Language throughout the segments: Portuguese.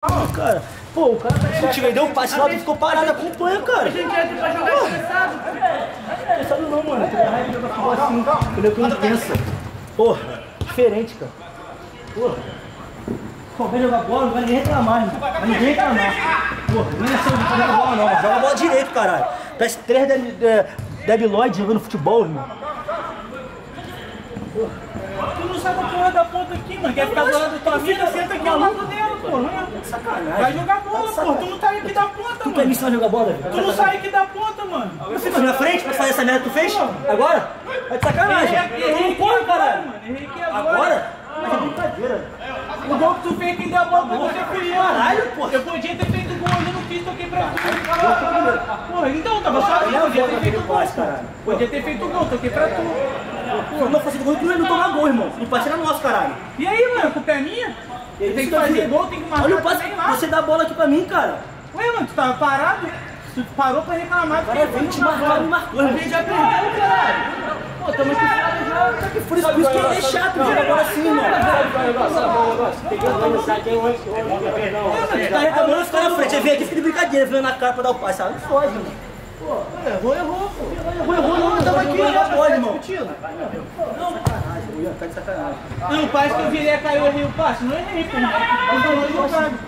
Cara, pô, o cara tá contigo, deu um passe lá, tu ficou parado, acompanha, cara. A gente entra pra jogar estressado. Estressado não, mano. Tem raiva de jogar futebol assim, entendeu? Que intensa. Porra, diferente, cara. Porra. Pô, vai jogar bola, não vai ninguém reclamar, irmão. Vai ninguém reclamar. Porra, nem é só jogar bola não, joga bola direito, caralho. Parece três debilóides jogando futebol, irmão. Porra. Tu não sabe a porra da ponta aqui, mano. Quer ficar do lado da tua amiga, senta aqui ao lado dela, pô. Sacanagem. Vai jogar bola, pô. Tu não sai aqui da ponta, Tu quer mano. me ensinar a jogar bola, velho? Tu não sai aqui da ponta, mano. Você foi na frente pra fazer essa merda que tu fez? Agora? Vai de sacanagem. Tu não corre, caralho. Errei aqui Agora? Mas é brincadeira. O gol que tu fez que deu a bola pra você fui eu. Caralho, pô. Eu podia ter feito gol, eu não fiz, toquei pra tu. Porra, então, tava sozinho, podia ter feito gol. Podia ter feito gol, toquei pra tu. Pô, não fazer gol, tu não tomar gol, irmão. O passe era nosso, caralho. E aí, mano, a culpa é minha? Tem que fazer gol, tem que marcar. Olha o passe, você dá a bola aqui pra mim, cara. Ué, mano, tu tava parado? Tu parou pra reclamar, Agora vem te marcar, me marcou, irmão. A gente já perdeu, caralho. Pô, tamo aqui já. Por isso que é chato jogar bola assim, irmão. Tem que organizar quem hoje. Você tá reclamando, você tá na frente. Você vem aqui, fica de brincadeira, vendo na cara pra dar o passe. Ah, não fode, irmão. Pô, errou, pô. Errou, não, tava aqui, já pode, irmão. Sacanagem, tá de sacanagem. Não, parece que eu virei a cair, eu errei o passe. Não errei, pô. Eu tô jogando.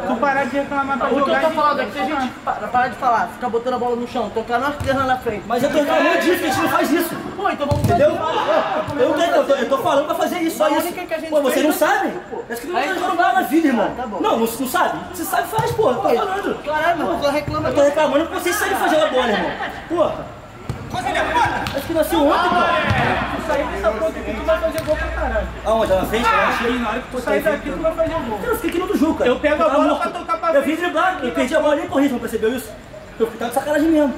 Tu parar de reclamar pra O que eu jogar. tô falando é que se a gente parar de falar, ficar botando a bola no chão, tocar nós pernas na frente. Mas eu tô reclamando disso, que a gente não faz isso. Pô, então vamos Entendeu? fazer. Eu tô falando pra fazer isso, só Mas isso. o que a gente Pô, você fez, não né? sabe? Parece que não tá jogando bola na vida, irmão. Tá bom. Não, você não sabe? Você sabe, faz, pô. Eu tô falando. Caralho, mano, tu reclama Eu tô reclamando porque vocês sabem fazer a bola, irmão. Porra. Acho que nasceu ontem, cara. Tu sair dessa ponta aqui, tu vai fazer gol pra caralho. Aonde? Lá na frente? E na hora que tu sair daqui, tu vai fazer gol. Eu fiquei aqui no outro jogo, cara. Eu pego a bola pra tocar pra Eu frente. vim driblar, eu perdi a bola e nem corri, você não percebeu isso? Eu tava de sacanagem mesmo.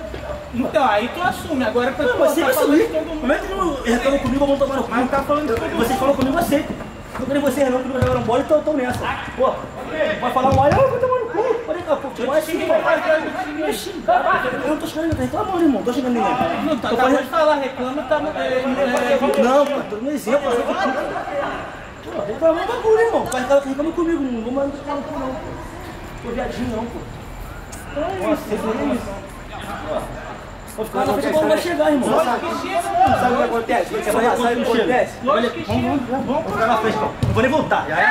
Então, aí tu assume. Agora pra tu Não, mas você vai falando subir. de todo mundo. Como é que não reclamam comigo, vão tomar no cu? Mas tá falando de todo mundo. Vocês falam comigo, eu aceito. Eu quando você reclamam comigo, jogaram bola e tô nessa. Pô, vai falar mal, eu vou tomar no cu. Olha cá, pô, não é assim, velho. É xingar. Eu não tô xingando, tá reclamando, irmão. Não tô xingando ninguém. Não, tá acabou de falar, reclama, tá... Não, cara, tô dando exemplo. Pô, reclamando do bagulho, irmão. Vai reclamando comigo, não vou mandar no cu, não. Tô viadinho, não, pô. Nossa, você viu isso? Vou ficar na frente, a bola vai chegar, irmão. Sabe o que acontece? Sabe o que acontece? Lógico que chega. Vamos ficar na frente, não. Não vou nem voltar, já é?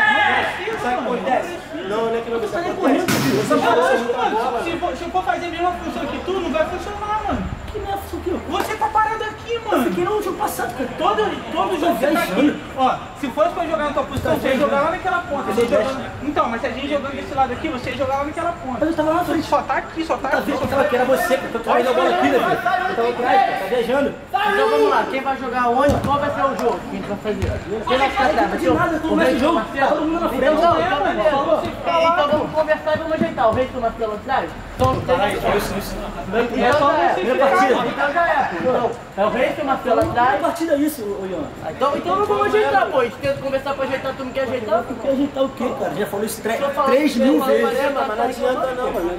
Sabe o que acontece? Não é que não Tá nem acontece. correndo, filho. Lógico, mano. Se eu for fazer a mesma função que tu, não vai funcionar, mano. Que merda isso aqui, ó. Você tá parado aqui, Eu mano. fiquei no jogo passado, cara. Todo jogo você tá aqui. Ó, se fosse pra jogar na tua posição, você ia jogar lá naquela ponta. Você jogando... Então, mas se a gente jogando desse lado aqui, você ia jogar lá naquela ponta. Mas eu tava lá na frente. Só tá aqui, só tá Tá aqui. vendo que eu tava aqui, era você, cara. Eu tava indo a bola aqui, né, filho? Eu tava atrás, cara. Tá viajando. Então vamos lá, quem vai jogar onde? Qual vai ser o jogo que a gente vai fazer? Quem vai ficar atrás? Vai De ser nada, eu tô no meio do jogo. Tá todo mundo na frente. Então vamos conversar e vamos ajeitar. O resto do Marcelo atrás? Então já é. Então, é o resto do Marcelo Que atrás. partida é isso, ô Ian? Então não vamos ajeitar, pô. A gente tenta conversar pra ajeitar, tu não quer ajeitar? Quer ajeitar o quê, cara? Já falou isso Só falar 3 que mil você vezes. fala, Mas não adianta não, mano.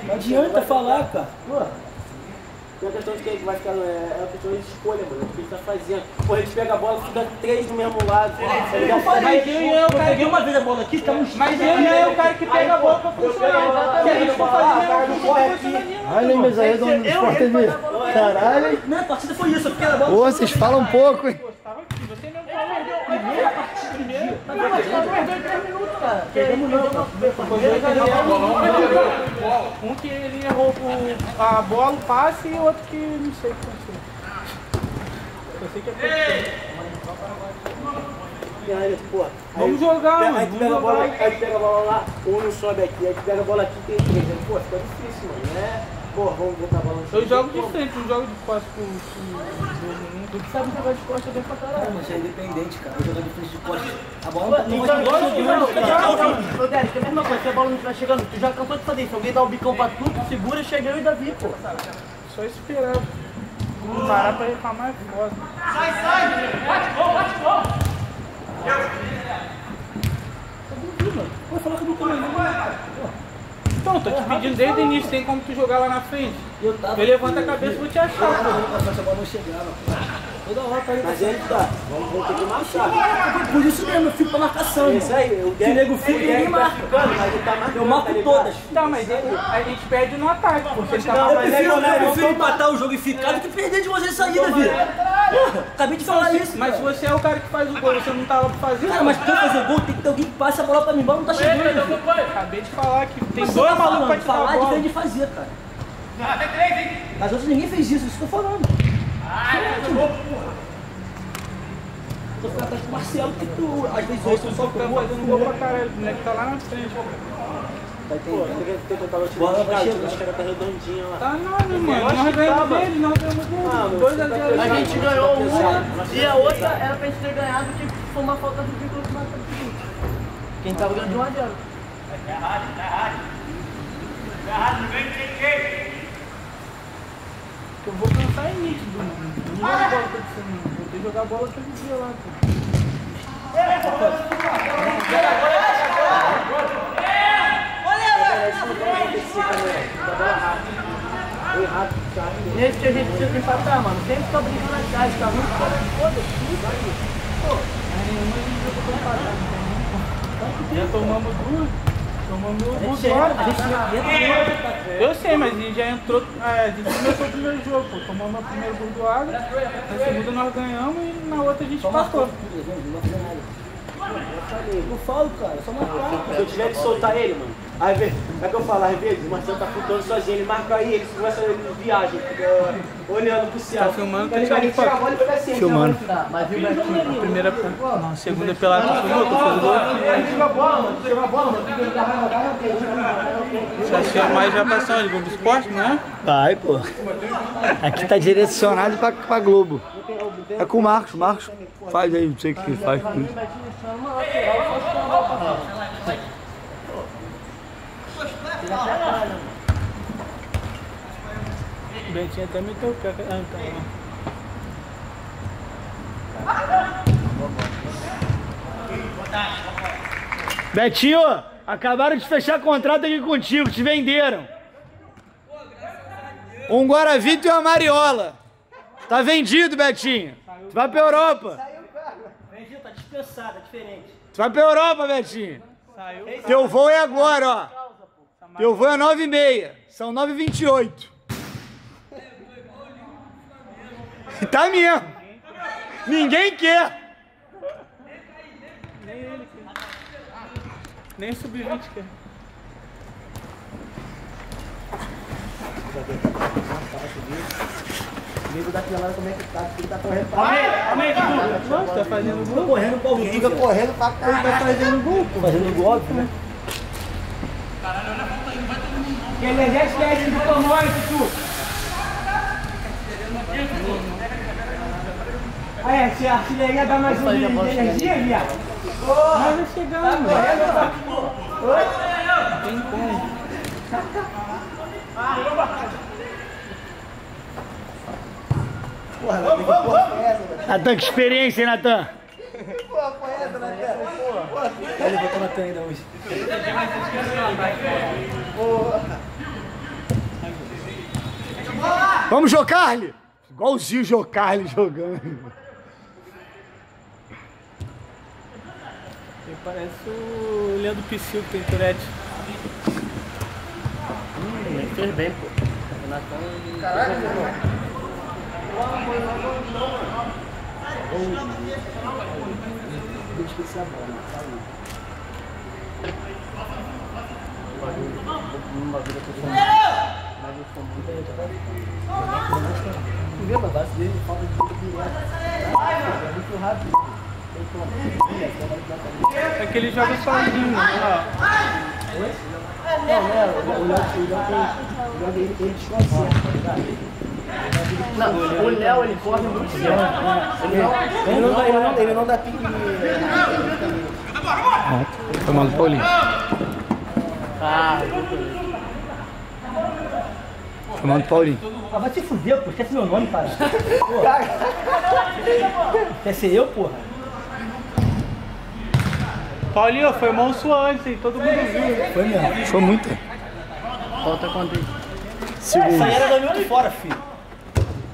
Não adianta falar, cara. Pô. Não é questão de quem que vai ficar, é uma questão de escolha, mano. O que a gente tá fazendo. Pô, a gente pega a bola, fica 3 do mesmo lado. Eu falei, eu peguei uma vez a bola aqui, ficava uns... Mas ele é o cara que pega a bola pra funcionar. Se a gente for fazer a mesma função, não funciona nenhuma. Olha, mas aí do Sport TV. Caralho. Não, a partida foi isso, eu fiquei na bola. Ô, vocês falam um pouco, hein? Tava aqui, você mesmo falou. Primeira partida, primeiro. Perdeu em 3 minutos, cara. Perdemos não, cara. Um que ele errou a bola, o passe, e o outro que não sei o que aconteceu. Eu sei que aconteceu. E aí, pô, Vamos jogar, mano. Aí tu pega a bola, aí tu pega a bola lá, um não sobe aqui, aí tu pega a bola aqui, tem 3. Aí, pô, fica difícil, mano, né? Pô, vamos botar a bola no chão. Eu jogo de frente, não jogo de costas pro menino. Tu sabe jogar de costas bem pra caralho. Mas é independente, cara. Eu jogar de frente de costas. A bola não Então, vai ô Derek, é a mesma coisa, se a bola não estiver chegando, tu já cansou de fazer isso. Alguém dá um bicão pra tu, tu segura, chega eu e Davi, pô. Só esperar. Não parar pra reclamar é foda. Vou falar que eu não tô mais. Então, tô te pedindo desde o início, tem como tu jogar lá na frente. Eu tava. Eu levanto a cabeça e vou te achar, pô. Essa bola não chegava. Toda hora tá aí. Mas aí tá, vamos ter que marchar. Por isso mesmo, eu fico pra marcação. Isso aí, o Se nego fica, ninguém marca. Mas ele tá marcando. Eu marco todas. Tá, mas a gente perde no ataque, porque ele tá... Eu prefiro empatar o jogo e ficar do que perder de você saída, vida. Acabei de falar isso. Mas você é o cara que faz o gol, você não tá lá pra fazer. Cara, mas pra fazer gol tem que ter alguém que passe a bola pra mim, a bola não tá chegando. Acabei de falar que tem Mas dois você tá malucos pra falando, te dar a falar é bola. diferente de fazer, cara. Mas outros ninguém fez isso que eu tô falando. Tô ficando atrás do Marcelo, que tu, às vezes, hoje eu só Tá fazendo gol pra caralho, o moleque tá lá na frente. Pô, tem que tentar o time Bola de vai casa, chegar. os caras tá redondinho lá. Tá nada, mano. Nós ganhamos dele, nós ganhamos dele. 2 a 0. A gente ganhou uma e a outra era pra gente ter ganhado, que foi uma falta do vínculo que nós estamos seguinte. Quem tava ganhando de 1 a 0. Eu vou pensar em nítido, mano. Não jogo bola todo semana. Vou ter que jogar bola todo dia lá, pô. Nesse que a gente precisa empatar, mano. Sempre tá brincando atrás, tá muito foda-se. Já tomamos duas. Tomamos duas A horas. gente entra. Eu sei, mas a gente já entrou. A gente começou o primeiro jogo, pô. Tomamos o primeiro gol do Água. Na segunda nós ganhamos e na outra a gente passou. Eu falo, cara, só marcar. Se eu tiver que soltar ele, mano, aí vê, como é que eu falo? Às vezes o Marcelo tá flutuando sozinho, ele marca aí, ele começa a viagem, fica olhando pro céu. Tá filmando, Ele vai tirar a bola e fica assim. Filmando. Tá, mas viu o Betinho? Primeira, não, segunda pelada tu filmou, tu fez gol. Ele joga a bola, mano, joga a bola, mano, ele vai rodar, não tem. Você achou mais já passou de Globo Esporte, não é? Vai, pô. Aqui tá direcionado pra Globo. É com o Marcos. Marcos faz aí, não sei o que ele faz com isso. O Bentinho até meteu o pé. Ah, tá. Betinho, acabaram de fechar contrato aqui contigo, te venderam. Um Guaravita e uma Mariola. Tá vendido, Betinho. Tu vai pra Europa. Vendido, tá dispensado, é diferente. Tu vai pra Europa, Betinho. Saiu. Teu voo é agora, ó. Teu voo é 9h30. São 9h28. Tá mesmo. Ninguém quer. Nem ele quer. Nem o sub-20 quer. O nego da pelada como é que tá? Ele tá correndo pra... Amém, Dudu. Você tá fazendo gol? Correndo pra alguém. Fica correndo pra cá. Tá fazendo gol, pô. Fazendo gol, óbvio, né? Que energético é esse do Tomori, Tutu? Aí, se a artilharia dá mais um de energia, viado. Nós vai chegando. Tem como. Natan, que experiência, hein, Natan? Ele botou na ainda hoje. Vamos, Jocarli? Igualzinho o Jocarli jogando. Ele parece o Leandro Psyu que tem Tourette. Ele fez bem, pô. O Natan... Caralho, Deixa eu a bola, Tu vê, mas às vezes falta de tempo direto. É muito rápido. É que ele joga sozinho, né? Não, ele desconcentra, tá ligado? não, o Léo, ele corre muito cedo. Ele não dá pique. Tomando Paulinho. Ah, Tomando Paulinho. Ah, vai se fuder, pô. Esquece meu nome, cara. Quer ser eu, porra? Paulinho, foi mão sua antes, hein? Todo mundo viu. Foi mesmo. Foi muito. falta quanto aí? Essa aí era 2 minutos fora, filho.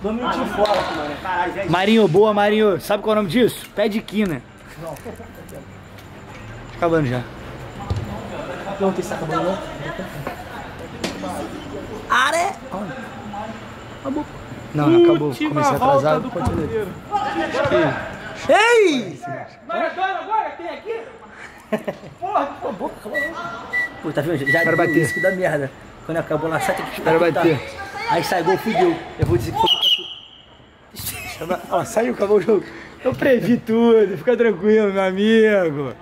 2 minutinhos fora, mano. Caralho, velho. Marinho, boa, Marinho. Sabe qual é o nome disso? Pé de quina. Não. Acabando já. Não, que está acabando, não? Are! Acabou. Não, acabou. Comecei atrasado. Ei! Agora, tem aqui? Porra, cala a boca, cala a boca. Pô, tá vendo? Já Quero deu bater. isso da merda. Quando acabou lá, sai tem que Quero bater. Aí sai gol, fudeu. Eu vou dizer que foi Ó, saiu, acabou o jogo. Eu previ tudo. Fica tranquilo, meu amigo.